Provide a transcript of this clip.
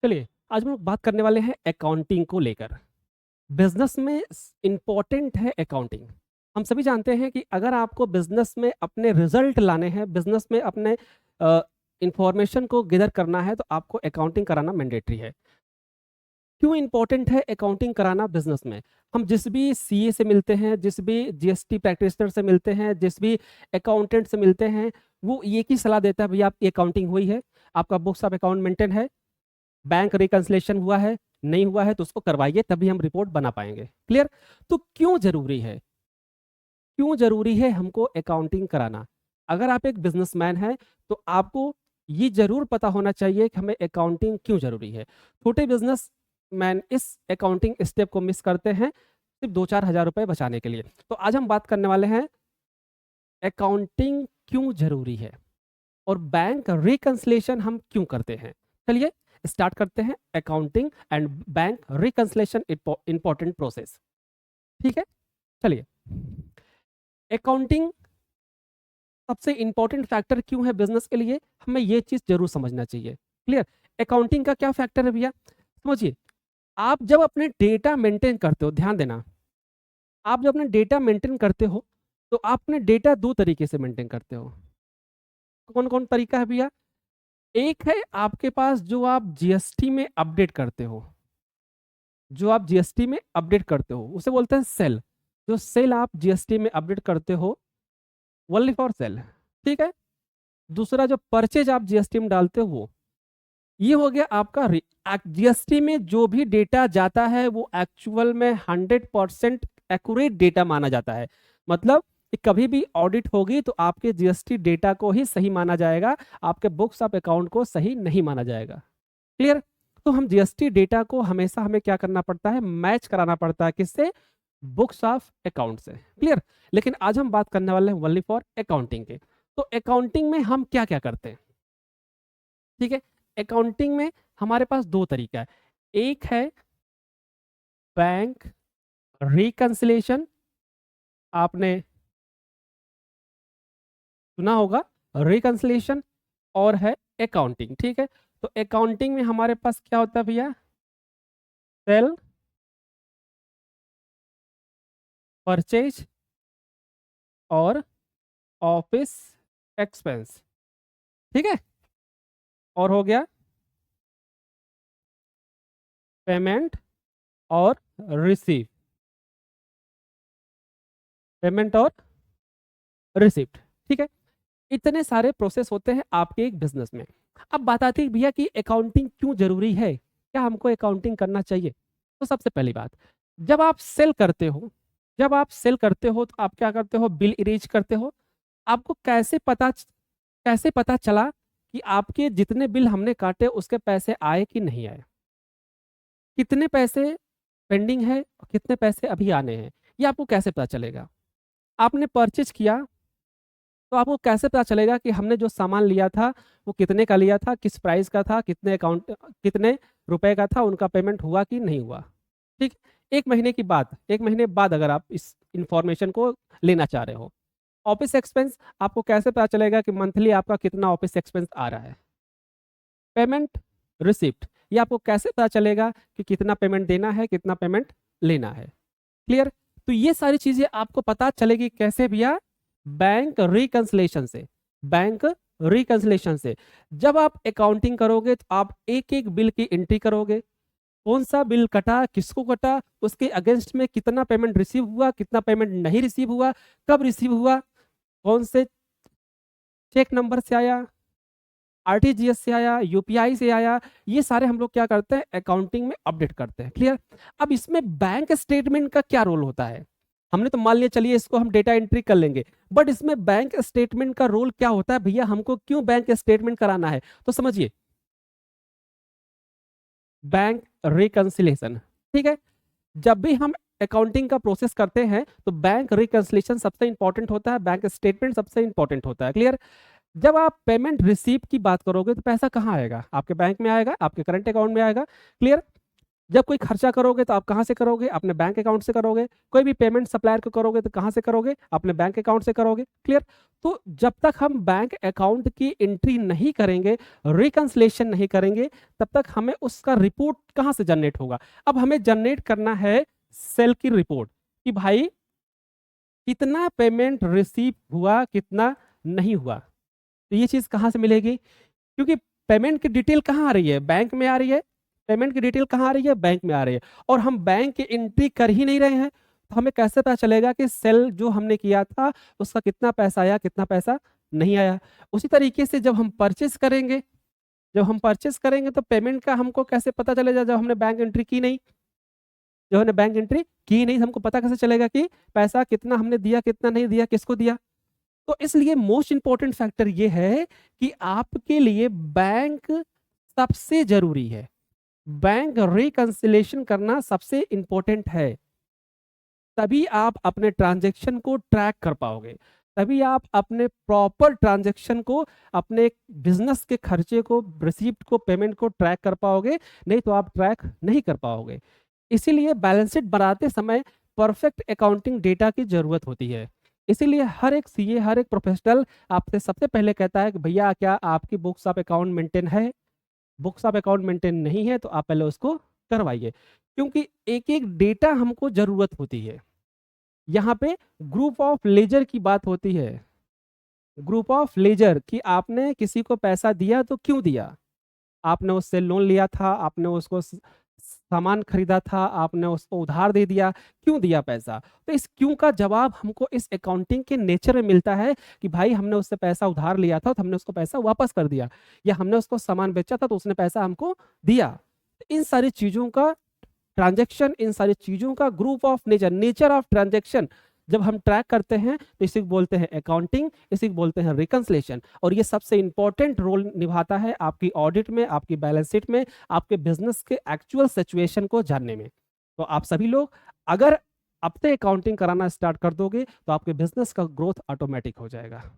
चलिए, आज हम लोग बात करने वाले हैं अकाउंटिंग को लेकर। बिज़नेस में इम्पोर्टेंट है अकाउंटिंग। हम सभी जानते हैं कि अगर आपको बिज़नेस में अपने रिज़ल्ट लाने हैं, बिज़नेस में अपने अ, इन्फॉर्मेशन को गैदर करना है, तो आपको अकाउंटिंग कराना मैंडेटरी है। क्यों इम्पोर्टेंट है अकाउंटिंग कराना बिज़नेस में? हम जिस भी सीए से मिलते हैं, जिस भी जीएसटी प्रैक्टिशनर से मिलते हैं, जिस भी अकाउंटेंट से मिलते हैं, वो एक ही सलाह देता है, भैया आपकी अकाउंटिंग हुई है, आपका बुक्स ऑफ अकाउंट मेंटेन है, बैंक रिकंसिलिएशन हुआ है, नहीं हुआ है तो उसको करवाइए, तभी हम रिपोर्ट बना पाएंगे। क्लियर? तो क्यों जरूरी है, क्यों जरूरी है हमको अकाउंटिंग कराना? अगर आप एक बिजनेसमैन हैं तो आपको ये जरूर पता होना चाहिए कि हमें अकाउंटिंग क्यों जरूरी है। छोटे बिजनेसमैन इस अकाउंटिंग स्टेप को मिस करते हैं सिर्फ 2-4 हज़ार रुपए बचाने के लिए। तो आज हम बात करने वाले हैं अकाउंटिंग क्यों जरूरी है और बैंक रिकंसिलिएशन हम क्यों करते हैं। चलिए स्टार्ट करते हैं। Accounting and bank reconciliation important process. ठीक है, चलिए। अकाउंटिंग सबसे इंपॉर्टेंट फैक्टर क्यों है बिजनेस के लिए, हमें ये चीज जरूर समझना चाहिए। क्लियर? अकाउंटिंग का क्या फैक्टर है भैया, समझिए। आप जब अपने डेटा मेंटेन करते हो, ध्यान देना, आप जब अपने डेटा मेंटेन करते हो तो आप अपने डेटा दो तरीके से मेंटेन करते हो। कौन कौन तरीका है भैया? एक है आपके पास जो आप जीएसटी में अपडेट करते हो, जो आप जीएसटी में अपडेट करते हो उसे बोलते हैं सेल। जो सेल आप जीएसटी में अपडेट करते हो, ओनली फॉर सेल। ठीक है। दूसरा जो परचेज आप जीएसटी में डालते हो ये हो गया आपका जीएसटी में जो भी डेटा जाता है वो एक्चुअल में 100% एक्यूरेट डेटा माना जाता है। मतलब कि कभी भी ऑडिट होगी तो आपके जीएसटी डेटा को ही सही माना जाएगा, आपके बुक्स ऑफ अकाउंट को सही नहीं माना जाएगा। क्लियर? तो हम जीएसटी डेटा को हमेशा हमें क्या करना पड़ता है, मैच कराना पड़ता है, किससे? बुक्स ऑफ अकाउंट से। क्लियर? लेकिन आज हम बात करने वाले हैं ओनली फॉर अकाउंटिंग के। तो अकाउंटिंग में हम क्या क्या करते हैं? ठीक है, अकाउंटिंग में हमारे पास दो तरीका है। एक है बैंक रिकंसिलिएशन, आपने सुना होगा रिकंसिलिएशन, और है अकाउंटिंग। ठीक है, तो अकाउंटिंग में हमारे पास क्या होता है भैया? सेल, परचेज और ऑफिस एक्सपेंस। ठीक है, और हो गया पेमेंट और रिसीव, पेमेंट और रिसिप्ट। ठीक है, इतने सारे प्रोसेस होते हैं आपके एक बिजनेस में। अब बात आती है भैया कि अकाउंटिंग क्यों जरूरी है, क्या हमको अकाउंटिंग करना चाहिए? तो सबसे पहली बात, जब आप सेल करते हो, जब आप सेल करते हो तो आप क्या करते हो, बिल इरेज करते हो। आपको कैसे पता चला कि आपके जितने बिल हमने काटे उसके पैसे आए कि नहीं आए, कितने पैसे पेंडिंग है और कितने पैसे अभी आने हैं, ये आपको कैसे पता चलेगा? आपने परचेज किया तो आपको कैसे पता चलेगा कि हमने जो सामान लिया था वो कितने का लिया था, किस प्राइस का था, कितने रुपए का था, उनका पेमेंट हुआ कि नहीं हुआ? ठीक। एक महीने की बात, एक महीने बाद अगर आप इस इंफॉर्मेशन को लेना चाह रहे हो। ऑफिस एक्सपेंस, आपको कैसे पता चलेगा कि मंथली आपका कितना ऑफिस एक्सपेंस आ रहा है? पेमेंट, रिसिप्ट, ये आपको कैसे पता चलेगा कि कितना पेमेंट देना है, कितना पेमेंट लेना है? क्लियर? तो ये सारी चीजें आपको पता चलेगी कैसे भैया? बैंक रिकंसिलिएशन से। बैंक रिकंसिलिएशन से जब आप अकाउंटिंग करोगे तो आप एक एक बिल की एंट्री करोगे, कौन सा बिल कटा, किसको कटा, उसके अगेंस्ट में कितना पेमेंट रिसीव हुआ, कितना पेमेंट नहीं रिसीव हुआ, कब रिसीव हुआ, कौन से चेक नंबर से आया, आरटीजीएस से आया, यूपीआई से आया, ये सारे हम लोग क्या करते हैं, अकाउंटिंग में अपडेट करते हैं। क्लियर? अब इसमें बैंक स्टेटमेंट का क्या रोल होता है? हमने तो मान लिया, चलिए इसको हम डेटा एंट्री कर लेंगे, बट इसमें बैंक स्टेटमेंट का रोल क्या होता है भैया? हमको क्यों बैंक स्टेटमेंट कराना है? तो समझिए, बैंक रिकंसिलिएशन। ठीक है, जब भी हम अकाउंटिंग का प्रोसेस करते हैं तो बैंक रिकंसिलिएशन सबसे इंपॉर्टेंट होता है, बैंक स्टेटमेंट सबसे इंपॉर्टेंट होता है। क्लियर? जब आप पेमेंट रिसीव की बात करोगे तो पैसा कहाँ आएगा? आपके बैंक में आएगा, आपके करंट अकाउंट में आएगा। क्लियर? जब कोई खर्चा करोगे तो आप कहाँ से करोगे? अपने बैंक अकाउंट से करोगे। कोई भी पेमेंट सप्लायर को करोगे तो कहाँ से करोगे? अपने बैंक अकाउंट से करोगे। क्लियर? तो जब तक हम बैंक अकाउंट की एंट्री नहीं करेंगे, रिकन्सिलिएशन नहीं करेंगे, तब तक हमें उसका रिपोर्ट कहाँ से जनरेट होगा? अब हमें जनरेट करना है सेल की रिपोर्ट कि भाई कितना पेमेंट रिसीव हुआ, कितना नहीं हुआ। तो ये चीज़ कहाँ से मिलेगी? क्योंकि पेमेंट की डिटेल कहाँ आ रही है? बैंक में आ रही है। पेमेंट की डिटेल कहाँ आ रही है? बैंक में आ रही है और हम बैंक की एंट्री कर ही नहीं रहे हैं, तो हमें कैसे पता चलेगा कि सेल जो हमने किया था, उसका कितना पैसा आया, कितना पैसा नहीं आया? उसी तरीके से जब हम परचेज़ करेंगे तो पेमेंट का हमको कैसे पता चलेगा जब हमने बैंक एंट्री की नहीं? जब हमने बैंक एंट्री की नहीं, तो हमको पता कैसे चलेगा कि पैसा कितना हमने दिया, कितना नहीं दिया, किसको दिया? तो इसलिए मोस्ट इम्पोर्टेंट फैक्टर ये है कि आपके लिए बैंक सबसे ज़रूरी है। बैंक रिकन्सिलिएशन करना सबसे इम्पोर्टेंट है। तभी आप अपने ट्रांज़ैक्शन को ट्रैक कर पाओगे। तभी आप अपने प्रॉपर ट्रांज़ैक्शन को, अपने बिज़नेस के खर्चे को, रिसीप्ट को, पेमेंट को ट्रैक कर पाओगे, नहीं तो आप ट्रैक नहीं कर पाओगे। इसीलिए बैलेंस शीट बनाते समय परफेक्ट अकाउंटिंग डेटा की ज़रूरत होती है। इसीलिए हर एक सीए, हर एक प्रोफेशनल आपसे सबसे पहले कहता है कि भैया क्या आपकी बुक्स ऑफ अकाउंट मेंटेन है? बुक्स ऑफ अकाउंट मेंटेन नहीं है तो आप पहले उसको करवाइए। क्योंकि एक-एक डेटा हमको ज़रूरत होती है। यहाँ पे ग्रुप ऑफ लेजर की बात होती है। ग्रुप ऑफ लेजर कि आपने किसी को पैसा दिया तो क्यों दिया? आपने उससे लोन लिया था, आपने उसको सामान खरीदा था, आपने उसको उधार दे दिया, क्यों दिया पैसा? तो इस क्यों का जवाब हमको इस अकाउंटिंग के नेचर में मिलता है कि भाई हमने उससे पैसा उधार लिया था तो हमने उसको पैसा वापस कर दिया, या हमने उसको सामान बेचा था तो उसने पैसा हमको दिया। तो इन सारी चीज़ों का ट्रांज़ैक्शन, इन सारी चीज़ों का group of nature of transaction जब हम ट्रैक करते हैं तो इसी को बोलते हैं अकाउंटिंग, इसी को बोलते हैं रिकन्सिलिएशन, और ये सबसे इंपॉर्टेंट रोल निभाता है आपकी ऑडिट में, आपकी बैलेंस शीट में, आपके बिजनेस के एक्चुअल सिचुएशन को जानने में। तो आप सभी लोग अगर अब से अकाउंटिंग कराना स्टार्ट कर दोगे तो आपके बिजनेस का ग्रोथ ऑटोमेटिक हो जाएगा।